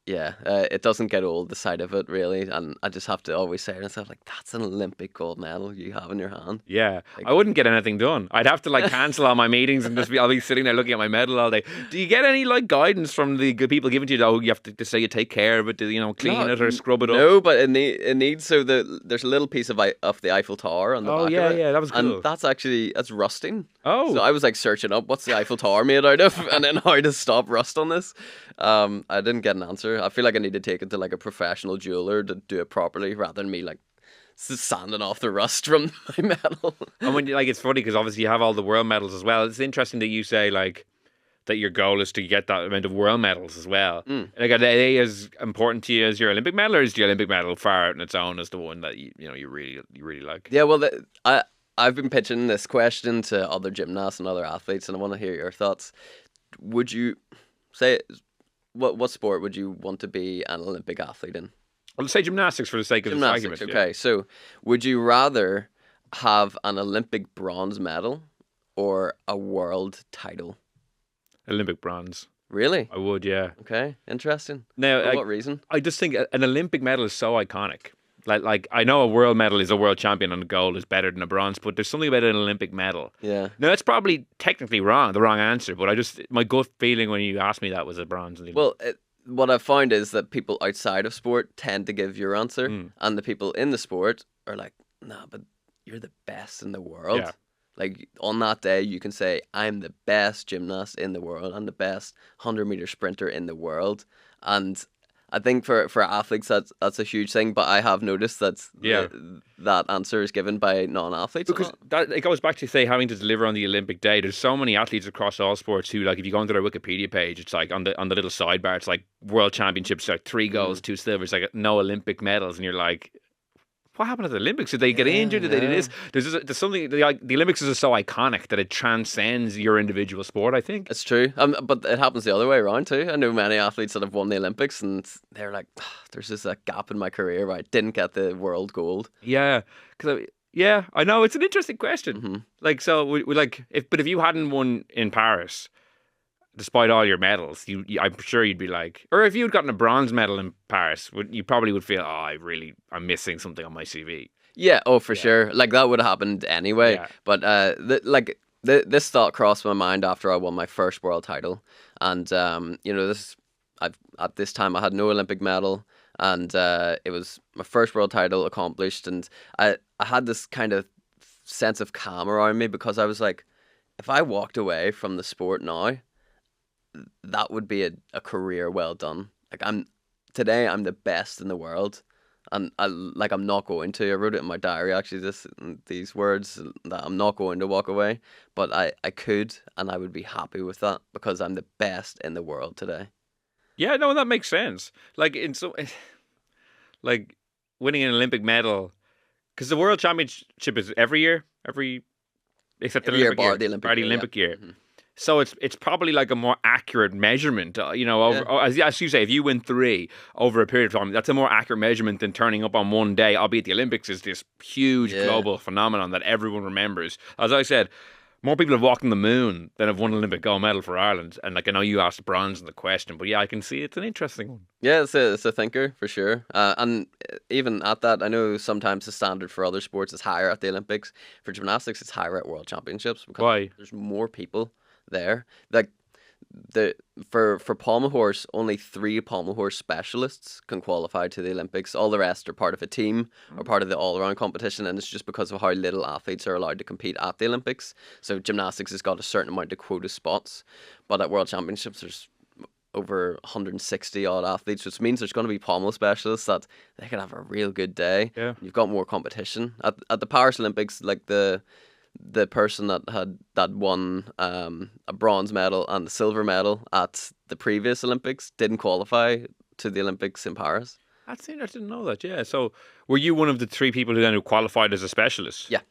it doesn't get old, the sight of it, really. And I just have to always say to myself, like, that's an Olympic gold medal you have in your hand. Yeah, Like, I wouldn't get anything done. I'd have to like cancel all my meetings and I'll be sitting there looking at my medal all day. Do you get any like guidance from the good people giving to you? Oh, you have to say you take care of it, clean it or scrub it up. No, but it needs there's a little piece of the Eiffel Tower on the back yeah, of it. yeah, that was cool. And that's rusting. Oh, So I was like searching up what's the Eiffel Tower made out of, and then how to stop rust on this. I didn't get an answer. I feel like I need to take it to like a professional jeweler to do it properly, rather than me like sanding off the rust from my medal. and when it's funny because obviously you have all the world medals as well. It's interesting that you say like that your goal is to get that amount of world medals as well. Like, are they as important to you as your Olympic medal, or is your Olympic medal far out on its own as the one that you really like? Yeah, well, I've been pitching this question to other gymnasts and other athletes, and I want to hear your thoughts. Would you say what sport would you want to be an Olympic athlete in? Well, let's say gymnastics for the sake of this Gymnastics, argument. okay. So, would you rather have an Olympic bronze medal or a world title? Olympic bronze. Really? I would, yeah. Okay, interesting. Now, For what reason? I just think an Olympic medal is so iconic. Like I know a world medal is a world champion and a gold is better than a bronze, but there's something about an Olympic medal. Yeah. Now that's probably technically wrong, the wrong answer, but my gut feeling when you asked me that was a bronze. Well, what I've found is that people outside of sport tend to give your answer, and the people in the sport are like, nah, but you're the best in the world. Yeah. Like, on that day, you can say, I'm the best gymnast in the world. I'm the best 100-meter sprinter in the world. And I think for athletes, that's a huge thing. But I have noticed that that answer is given by non-athletes. Because it goes back to, say, having to deliver on the Olympic day. There's so many athletes across all sports who, like, if you go onto their Wikipedia page, it's like on the little sidebar, it's like World Championships, like 3 golds, 2 silvers, like no Olympic medals. And you're like, what happened at the Olympics? Did they get injured? Did they do this? There's something. The Olympics is so iconic that it transcends your individual sport, I think. It's true, but it happens the other way around too. I know many athletes that have won the Olympics, and they're like, "There's just a gap in my career where I didn't get the world gold." Yeah, I know it's an interesting question. Like, so if you hadn't won in Paris, despite all your medals, I'm sure you'd be like, or if you'd gotten a bronze medal in Paris, you probably would feel, I'm missing something on my CV. Yeah, for sure. Like, that would have happened anyway. Yeah. But this thought crossed my mind after I won my first world title, and at this time I had no Olympic medal, and it was my first world title accomplished, and I had this kind of sense of calm around me, because I was like, if I walked away from the sport now, that would be a career well done. Like, I'm the best in the world, and I'm not going to. I wrote it in my diary, actually, these words, that I'm not going to walk away, but I could, and I would be happy with that, because I'm the best in the world today. Yeah, no, that makes sense. Like, like winning an Olympic medal, because the World Championship is every year, except the Olympic year. Mm-hmm. So it's probably like a more accurate measurement, as you say, if you win 3 over a period of time, that's a more accurate measurement than turning up on one day, albeit the Olympics is this huge global phenomenon that everyone remembers. As I said, more people have walked on the moon than have won an Olympic gold medal for Ireland. And like, I know you asked bronze in the question, but yeah, I can see it's an interesting one. Yeah, it's a thinker for sure. And even at that, I know sometimes the standard for other sports is higher at the Olympics. For gymnastics, it's higher at World Championships, because Why? There's more people there. Like, for pommel horse, only 3 pommel horse specialists can qualify to the Olympics. All the rest are part of a team or part of the all-around competition, and it's just because of how little athletes are allowed to compete at the Olympics. So gymnastics has got a certain amount of quota spots, but at World Championships there's over 160 odd athletes, which means there's going to be pommel specialists that they can have a real good day. Yeah. You've got more competition at the Paris Olympics. Like, the person that won a bronze medal and the silver medal at the previous Olympics didn't qualify to the Olympics in Paris. That's interesting. I didn't know that. Yeah. So were you one of the 3 people who qualified as a specialist? Yeah.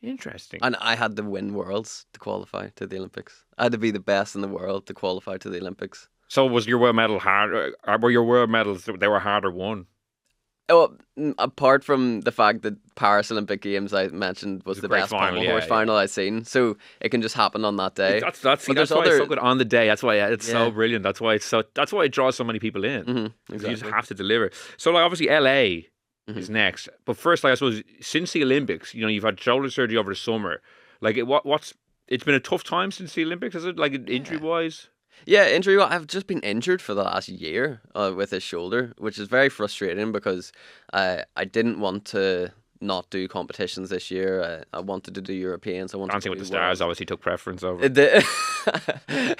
Interesting. And I had to win worlds to qualify to the Olympics. I had to be the best in the world to qualify to the Olympics. So was your world medal hard? Were your world medals, they were harder won? Oh, apart from the fact that Paris Olympic Games I mentioned was a the great best final, pommel yeah, horse yeah. final I've seen, so it can just happen on that day. That's But there's why it's other, so good on the day. That's why it's so yeah, brilliant. That's why it draws so many people in. Because you just exactly. have to deliver. So like obviously LA hmm is next, but first, like I suppose since the Olympics, you've had shoulder surgery over the summer. Like what's it's been a tough time since the Olympics, is it? Like injury Yeah. wise. Yeah, injury. I've just been injured for the last year with his shoulder, which is very frustrating because I didn't want to not do competitions this year. I wanted to do Europeans. I wanted Dancing to with do the Stars Worlds. obviously took preference over. It did.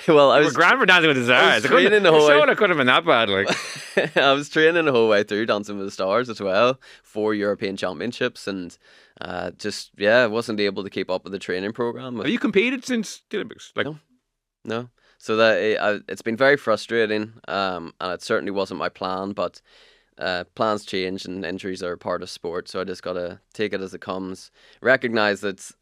Well, I You were was grand for Dancing with the I was Stars. training the Your whole way. shoulder could have been that bad. Like, I was training the whole way through Dancing with the Stars as well for European Championships, and just wasn't able to keep up with the training program. have you competed since the Olympics? Like, No. No. So it's been very frustrating, and it certainly wasn't my plan. But plans change, and injuries are a part of sport. So I just gotta take it as it comes. Recognize that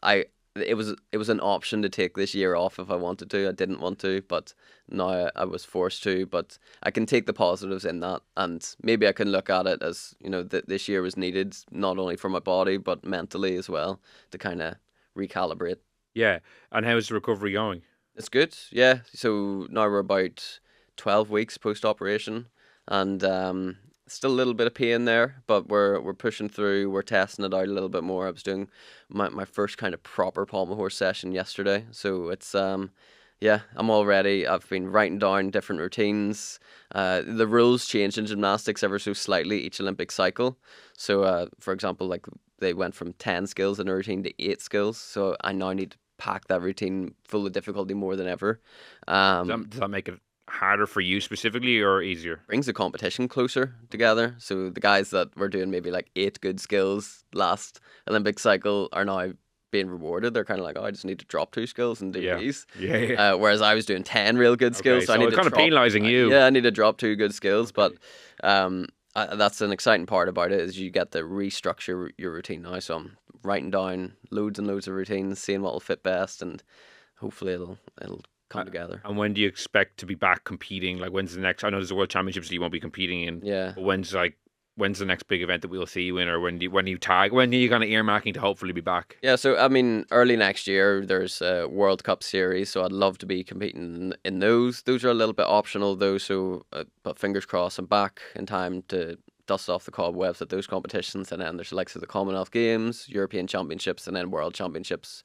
it was an option to take this year off if I wanted to. I didn't want to, but now I was forced to. But I can take the positives in that, and maybe I can look at it as that this year was needed not only for my body but mentally as well to kind of recalibrate. yeah. And how's the recovery going? It's good, yeah. So now we're about 12 weeks post operation, and still a little bit of pain there, but we're pushing through. We're testing it out a little bit more. I was doing my first kind of proper pommel horse session yesterday, so it's yeah, I'm all ready. I've been writing down different routines. The rules change in gymnastics ever so slightly each Olympic cycle. So, for example, like they went from 10 skills in a routine to 8 skills. So I now need to pack that routine full of difficulty more than ever. Does that make it harder for you specifically or easier? Brings the competition closer together. So the guys that were doing maybe like 8 good skills last Olympic cycle are now being rewarded. They're kind of like, oh, I just need to drop 2 skills and do Yeah. these. Yeah. Whereas I was doing 10 real good skills, Okay, so I so need it's to kind of drop, penalising you. Yeah, I need to drop 2 good skills, but that's an exciting part about it is you get to restructure your routine now. So I'm writing down loads and loads of routines, seeing what will fit best, and hopefully it'll come together. And when do you expect to be back competing? Like, when's the next? I know there's a World Championships that you won't be competing in. Yeah. But when's the next big event that we'll see you in, or when are you kind of earmarking to hopefully be back? Yeah, so I mean, early next year there's a World Cup series, so I'd love to be competing in those. Those are a little bit optional though, so but fingers crossed I'm back in time to dust off the cobwebs at those competitions, and then there's the likes of the Commonwealth Games, European Championships, and then World Championships,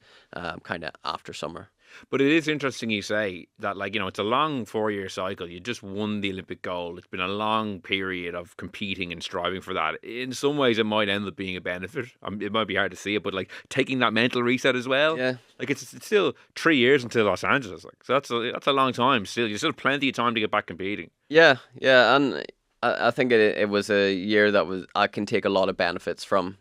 kind of after summer. But it is interesting you say that, like, it's a long 4-year cycle. You just won the Olympic gold. It's been a long period of competing and striving for that. In some ways, it might end up being a benefit. It might be hard to see it, but like taking that mental reset as well. Yeah. Like it's still 3 years until Los Angeles. Like, so that's a long time. Still, you still have plenty of time to get back competing. Yeah, and I think it was a year that I can take a lot of benefits from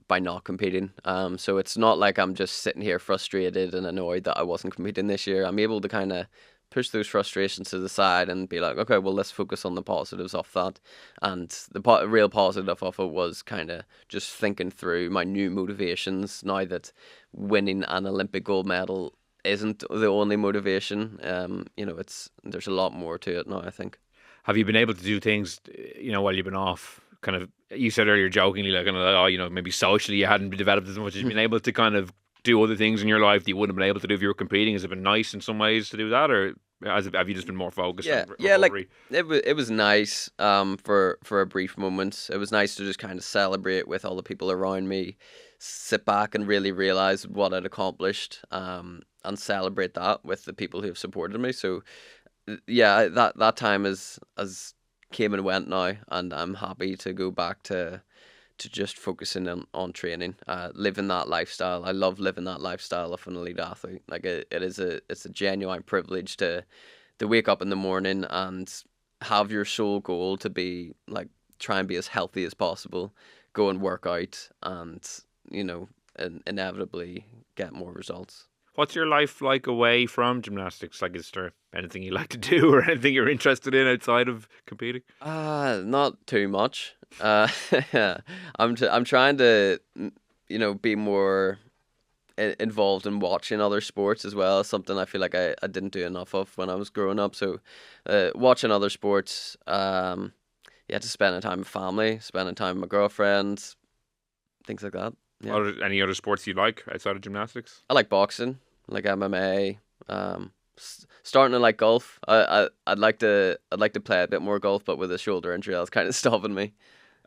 by not competing. So it's not like I'm just sitting here frustrated and annoyed that I wasn't competing this year. I'm able to kind of push those frustrations to the side and be like, okay, well, let's focus on the positives of that. And the real positive of it was kind of just thinking through my new motivations now that winning an Olympic gold medal isn't the only motivation. There's a lot more to it now, I think. Have you been able to do things, while you've been off? Kind of, you said earlier jokingly, like, maybe socially you hadn't developed as much. Have you been able to kind of do other things in your life that you wouldn't have been able to do if you were competing? Has it been nice in some ways to do that, or have you just been more focused on recovery? Like it was nice for a brief moment. It was nice to just kind of celebrate with all the people around me, sit back and really realize what I'd accomplished, and celebrate that with the people who have supported me. So yeah, that time has came and went now, and I'm happy to go back to just focusing on training, living that lifestyle. I love living that lifestyle of an elite athlete. Like it's a genuine privilege to wake up in the morning and have your sole goal to be like try and be as healthy as possible, go and work out, and inevitably get more results. What's your life like away from gymnastics? Like, is there anything you like to do or anything you're interested in outside of competing? Not too much. I'm trying to be more involved in watching other sports as well. Something I feel like I didn't do enough of when I was growing up. So, watching other sports. yeah, just spending time with family, spending time with my girlfriend, things like that. Yeah. Any other sports you like outside of gymnastics? I like boxing, I like MMA. Starting to like golf. I'd like to play a bit more golf, but with a shoulder injury, that's kind of stopping me.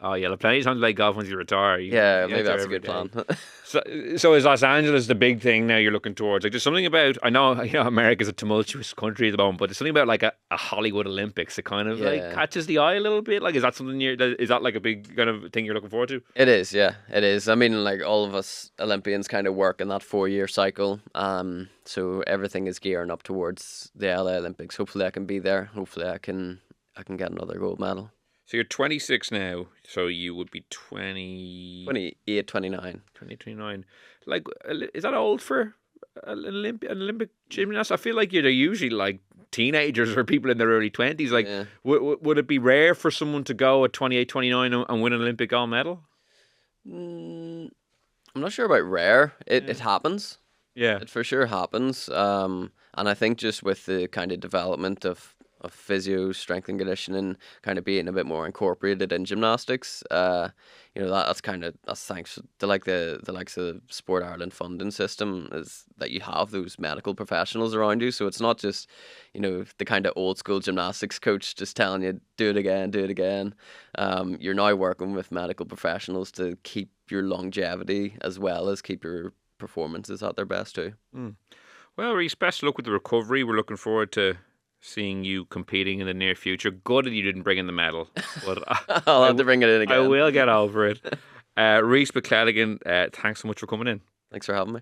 Oh, yeah, like plenty of time to play golf once you retire. Yeah, You maybe get there that's a every good day. plan. So is Los Angeles the big thing now you're looking towards? Like, there's something about, I know, America's a tumultuous country at the moment, but there's something about like a Hollywood Olympics that kind of like Yeah. catches the eye a little bit. Like, is that something is that like a big kind of thing you're looking forward to? It is, yeah, it is. I mean, like all of us Olympians kind of work in that 4 year cycle. So everything is gearing up towards the LA Olympics. Hopefully, I can be there. Hopefully, I can get another gold medal. So you're 26 now, so you would be 20, 28, 29. 29. Like, is that old for an Olympic gymnast? I feel like they're usually like teenagers or people in their early 20s. Like, Yeah. would it be rare for someone to go at 28, 29 and win an Olympic gold medal? Mm, I'm not sure about rare. It happens. Yeah. It for sure happens. And I think just with the kind of development of physio, strength and conditioning, kind of being a bit more incorporated in gymnastics, that's thanks to like the likes of Sport Ireland funding system, is that you have those medical professionals around you. So it's not just, the kind of old school gymnastics coach just telling you do it again, do it again. You're now working with medical professionals to keep your longevity as well as keep your performances at their best too. Mm. Well, Rhys, best of luck with the recovery. We're looking forward to seeing you competing in the near future. Good that you didn't bring in the medal, but I'll have to bring it in again. I will get over it. Rhys McClenaghan, thanks so much for coming in. Thanks for having me.